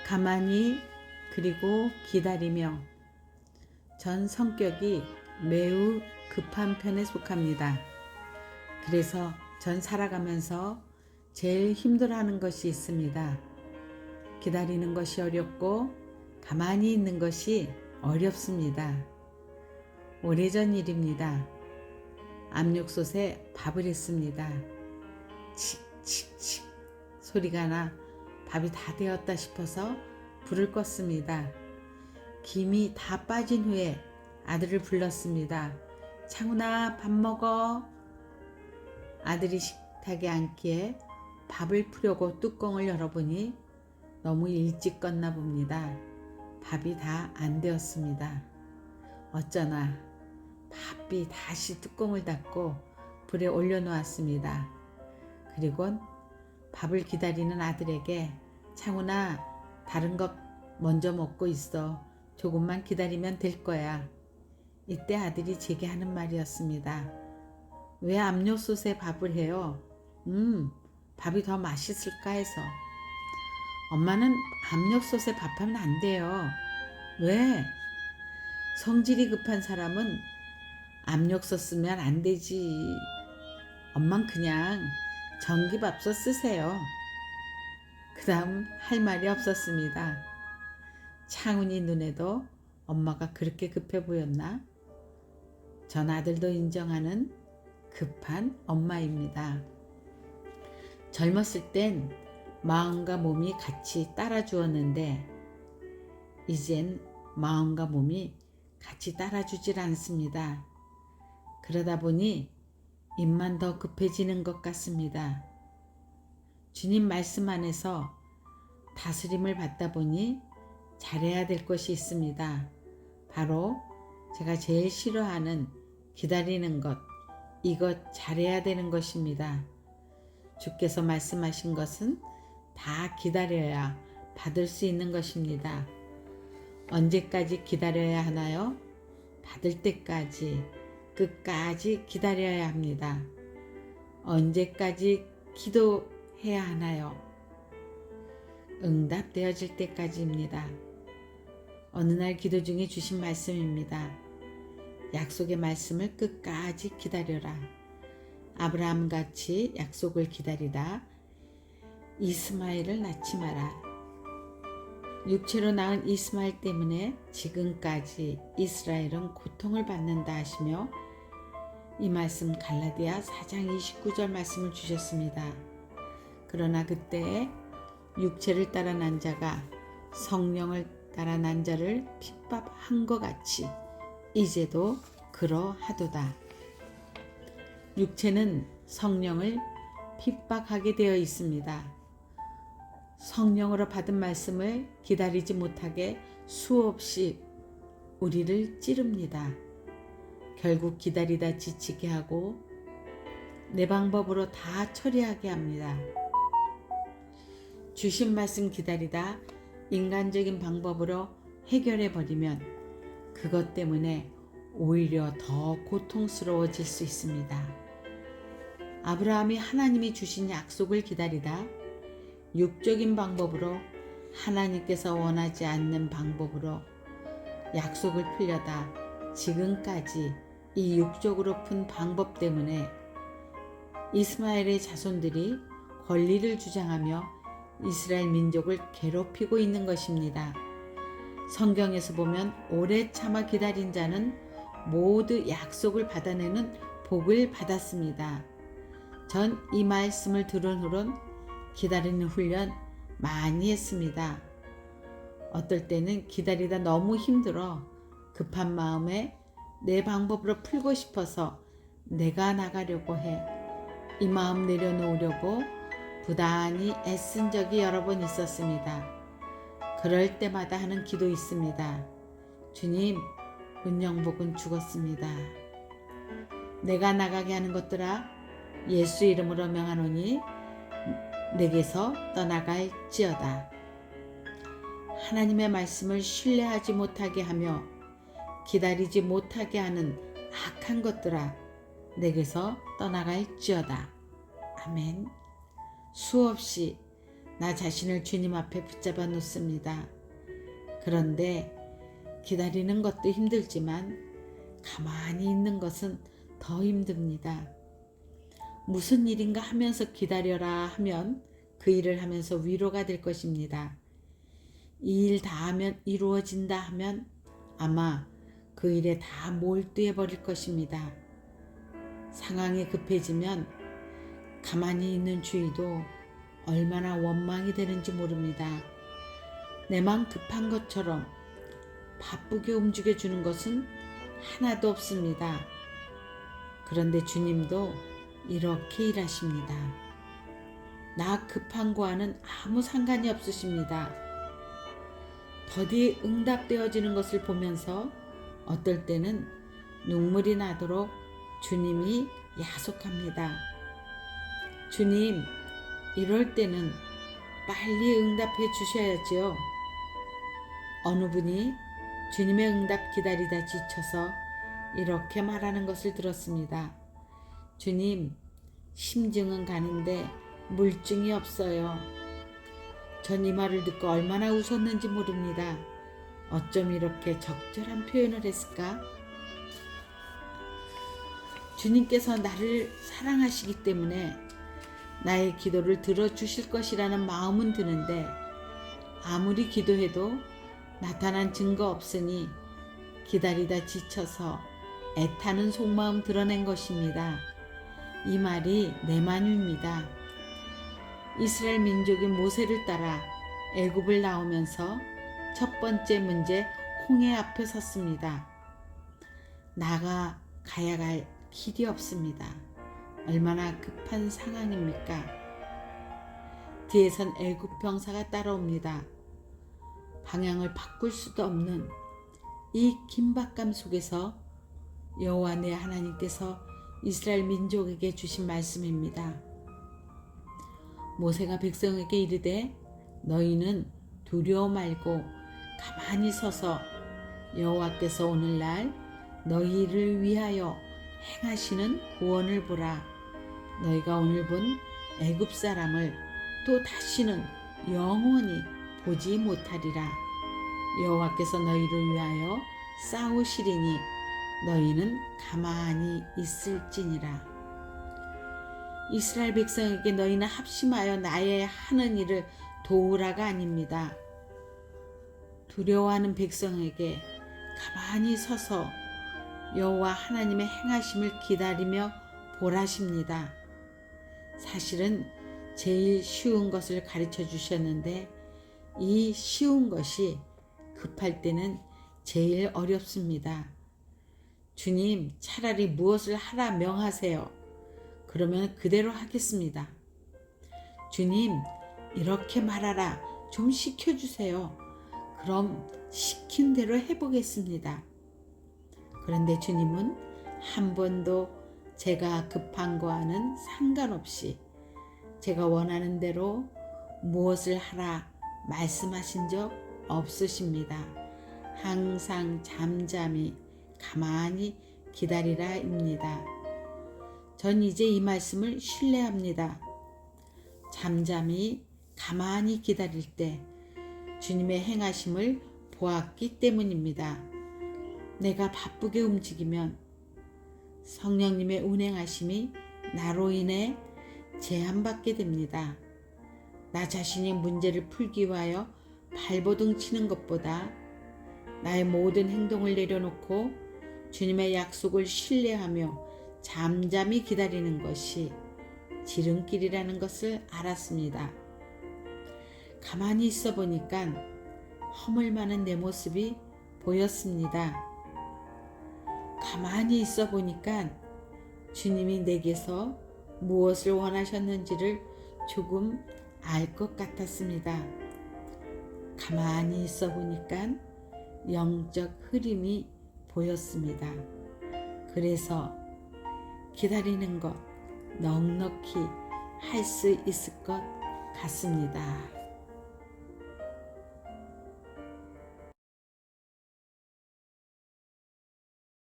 가만히 그리고 기다리며. 전 성격이 매우 급한 편에 속합니다. 그래서 전 살아가면서 제일 힘들어하는 것이 있습니다. 기다리는 것이 어렵고 가만히 있는 것이 어렵습니다. 오래전 일입니다. 압력솥에 밥을 했습니다. 칙칙칙 소리가 나 밥이 다 되었다 싶어서 불을 껐습니다. 김이 다 빠진 후에 아들을 불렀습니다. 창훈아, 밥 먹어. 아들이 식탁에 앉기에 밥을 푸려고 뚜껑을 열어보니 너무 일찍 껐나 봅니다. 밥이 다 안 되었습니다. 어쩌나 바삐 다시 뚜껑을 닫고 불에 올려놓았습니다. 그리곤 밥을 기다리는 아들에게 창훈아, 다른 것 먼저 먹고 있어. 조금만 기다리면 될 거야. 이때 아들이 제게 하는 말이었습니다. 왜 압력솥에 밥을 해요? 밥이 더 맛있을까 해서. 엄마는 압력솥에 밥하면 안 돼요. 왜? 성질이 급한 사람은 압력솥 쓰면 안 되지. 엄만 그냥 전기밥솥 쓰세요. 그 다음 할 말이 없었습니다. 창훈이 눈에도 엄마가 그렇게 급해 보였나? 전 아들도 인정하는 급한 엄마입니다. 젊었을 땐 마음과 몸이 같이 따라주었는데 이젠 마음과 몸이 같이 따라주질 않습니다. 그러다 보니 입만 더 급해지는 것 같습니다. 주님 말씀 안에서 다스림을 받다 보니 잘해야 될 것이 있습니다. 바로 제가 제일 싫어하는 기다리는 것, 이것 잘해야 되는 것입니다. 주께서 말씀하신 것은 다 기다려야 받을 수 있는 것입니다. 언제까지 기다려야 하나요? 받을 때까지, 끝까지 기다려야 합니다. 언제까지 기도해야 하나요? 응답되어질 때까지입니다. 어느 날 기도 중에 주신 말씀입니다. 약속의 말씀을 끝까지 기다려라. 아브라함같이 약속을 기다리다 이스마엘을 낳지 마라. 육체로 낳은 이스마엘 때문에 지금까지 이스라엘은 고통을 받는다 하시며 이 말씀 갈라디아 4장 29절 말씀을 주셨습니다. 그러나 그때 육체를 따라 난 자가 성령을 따라 난 자를 핍박한 것 같이 이제도 그러하도다. 육체는 성령을 핍박하게 되어 있습니다. 성령으로 받은 말씀을 기다리지 못하게 수없이 우리를 찌릅니다. 결국 기다리다 지치게 하고 내 방법으로 다 처리하게 합니다. 주신 말씀 기다리다 인간적인 방법으로 해결해 버리면 그것 때문에 오히려 더 고통스러워질 수 있습니다. 아브라함이 하나님이 주신 약속을 기다리다 육적인 방법으로 하나님께서 원하지 않는 방법으로 약속을 풀려다 지금까지 이 육적으로 푼 방법 때문에 이스마엘의 자손들이 권리를 주장하며 이스라엘 민족을 괴롭히고 있는 것입니다. 성경에서 보면 오래 참아 기다린 자는 모두 약속을 받아내는 복을 받았습니다. 전 이 말씀을 들은 후론 기다리는 훈련 많이 했습니다. 어떨 때는 기다리다 너무 힘들어 급한 마음에 내 방법으로 풀고 싶어서 내가 나가려고 해. 이 마음 내려놓으려고 부단히 애쓴 적이 여러 번 있었습니다. 그럴 때마다 하는 기도 있습니다. 주님, 은영복은 죽었습니다. 내가 나가게 하는 것들아 예수 이름으로 명하노니 내게서 떠나갈지어다. 하나님의 말씀을 신뢰하지 못하게 하며 기다리지 못하게 하는 악한 것들아 내게서 떠나갈지어다. 아멘. 수없이 나 자신을 주님 앞에 붙잡아 놓습니다. 그런데 기다리는 것도 힘들지만 가만히 있는 것은 더 힘듭니다. 무슨 일인가 하면서 기다려라 하면 그 일을 하면서 위로가 될 것입니다. 이 일 다 하면 이루어진다 하면 아마 그 일에 다 몰두해 버릴 것입니다. 상황이 급해지면 가만히 있는 주의도 얼마나 원망이 되는지 모릅니다. 내 맘 급한 것처럼 바쁘게 움직여 주는 것은 하나도 없습니다. 그런데 주님도 이렇게 일하십니다. 나 급한 거와는 아무 상관이 없으십니다. 더디 응답되어지는 것을 보면서 어떨 때는 눈물이 나도록 주님이 야속합니다. 주님, 이럴 때는 빨리 응답해 주셔야지요. 어느 분이 주님의 응답 기다리다 지쳐서 이렇게 말하는 것을 들었습니다. 주님, 심증은 가는데 물증이 없어요. 전 이 말을 듣고 얼마나 웃었는지 모릅니다. 어쩜 이렇게 적절한 표현을 했을까? 주님께서 나를 사랑하시기 때문에 나의 기도를 들어주실 것이라는 마음은 드는데 아무리 기도해도 나타난 증거 없으니 기다리다 지쳐서 애타는 속마음 드러낸 것입니다. 이 말이 내 마음입니다. 이스라엘 민족이 모세를 따라 애굽을 나오면서 첫 번째 문제 홍해 앞에 섰습니다. 나가 가야 갈 길이 없습니다. 얼마나 급한 상황입니까? 뒤에선 애굽 병사가 따라옵니다. 방향을 바꿀 수도 없는 이 긴박감 속에서 여호와 내 하나님께서 이스라엘 민족에게 주신 말씀입니다. 모세가 백성에게 이르되 너희는 두려워 말고 가만히 서서 여호와께서 오늘날 너희를 위하여 행하시는 구원을 보라. 너희가 오늘 본 애굽 사람을 또 다시는 영원히 보지 못하리라. 여호와께서 너희를 위하여 싸우시리니 너희는 가만히 있을지니라. 이스라엘 백성에게 너희는 합심하여 나의 하는 일을 도우라가 아닙니다. 두려워하는 백성에게 가만히 서서 여호와 하나님의 행하심을 기다리며 보라십니다. 사실은 제일 쉬운 것을 가르쳐 주셨는데 이 쉬운 것이 급할 때는 제일 어렵습니다. 주님, 차라리 무엇을 하라 명하세요. 그러면 그대로 하겠습니다. 주님, 이렇게 말하라. 좀 시켜주세요. 그럼 시킨 대로 해보겠습니다. 그런데 주님은 한 번도 제가 급한 거와는 상관없이 제가 원하는 대로 무엇을 하라 말씀하신 적 없으십니다. 항상 잠잠히 가만히 기다리라입니다. 전 이제 이 말씀을 신뢰합니다. 잠잠히 가만히 기다릴 때 주님의 행하심을 보았기 때문입니다. 내가 바쁘게 움직이면 성령님의 운행하심이 나로 인해 제한받게 됩니다. 나 자신이 문제를 풀기 위하여 발버둥 치는 것보다 나의 모든 행동을 내려놓고 주님의 약속을 신뢰하며 잠잠히 기다리는 것이 지름길이라는 것을 알았습니다. 가만히 있어 보니까 허물 많은 내 모습이 보였습니다. 가만히 있어 보니까 주님이 내게서 무엇을 원하셨는지를 조금 알 것 같았습니다. 가만히 있어 보니까 영적 흐름이 보였습니다. 그래서 기다리는 것 넉넉히 할 수 있을 것 같습니다.